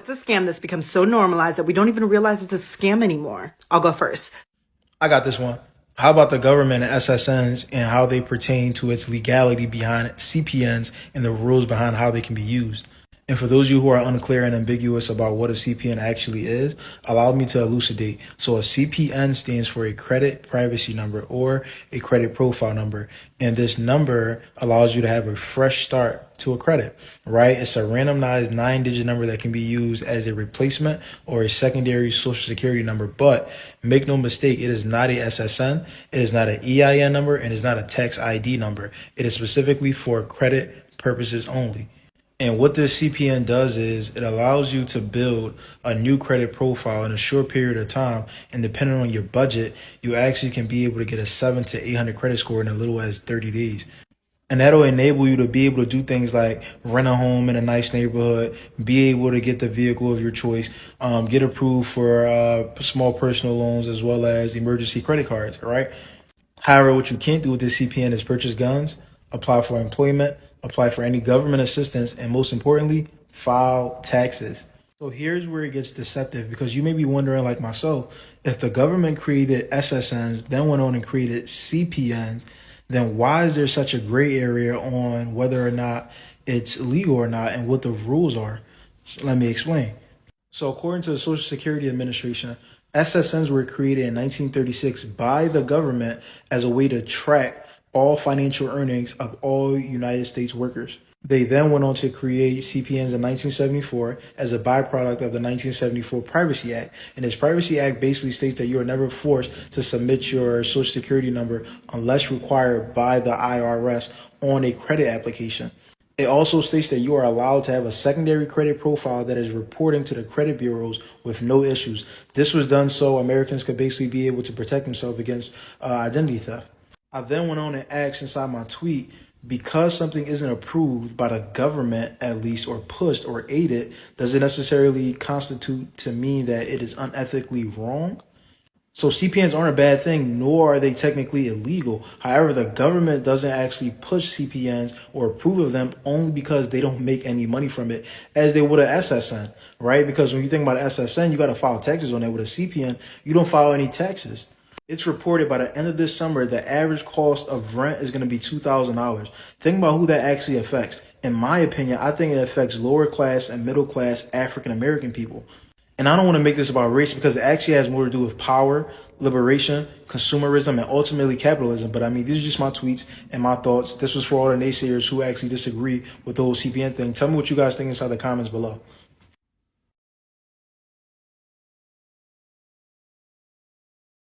It's a scam that's become so normalized that we don't even realize it's a scam anymore. I'll go first. I got this one. How about the government and SSNs and how they pertain to its legality behind CPNs and the rules behind how they can be used? And for those of you who are unclear and ambiguous about what a CPN actually is, allow me to elucidate. So a CPN stands for a credit privacy number or a credit profile number. And this number allows you to have a fresh start to a credit, right? It's a randomized 9-digit number that can be used as a replacement or a secondary social security number. But make no mistake, it is not a SSN, it is not an EIN number, and it is not a tax ID number. It is specifically for credit purposes only. And what this CPN does is it allows you to build a new credit profile in a short period of time. And depending on your budget, you actually can be able to get a 700 to 800 credit score in as little as 30 days. And that'll enable you to be able to do things like rent a home in a nice neighborhood, be able to get the vehicle of your choice, get approved for small personal loans as well as emergency credit cards, right? However, what you can't do with this CPN is purchase guns, apply for employment, apply for any government assistance, and most importantly, file taxes. So here's where it gets deceptive because you may be wondering, like myself, if the government created SSNs, then went on and created CPNs, then why is there such a gray area on whether or not it's legal or not and what the rules are? So let me explain. So according to the Social Security Administration, SSNs were created in 1936 by the government as a way to track all financial earnings of all United States workers. They then went on to create CPNs in 1974 as a byproduct of the 1974 Privacy Act. And this Privacy Act basically states that you are never forced to submit your social security number unless required by the IRS on a credit application. It also states that you are allowed to have a secondary credit profile that is reporting to the credit bureaus with no issues. This was done so Americans could basically be able to protect themselves against identity theft. I then went on and asked inside my tweet, because something isn't approved by the government at least or pushed or aided, does it necessarily constitute to mean that it is unethically wrong? So CPNs aren't a bad thing, nor are they technically illegal. However, the government doesn't actually push CPNs or approve of them only because they don't make any money from it as they would an SSN, right? Because when you think about SSN, you got to file taxes on that. With a CPN, you don't file any taxes. It's reported by the end of this summer, the average cost of rent is going to be $2,000. Think about who that actually affects. In my opinion, I think it affects lower class and middle class African American people. And I don't want to make this about race because it actually has more to do with power, liberation, consumerism, and ultimately capitalism. But I mean, these are just my tweets and my thoughts. This was for all the naysayers who actually disagree with the whole CPN thing. Tell me what you guys think inside the comments below.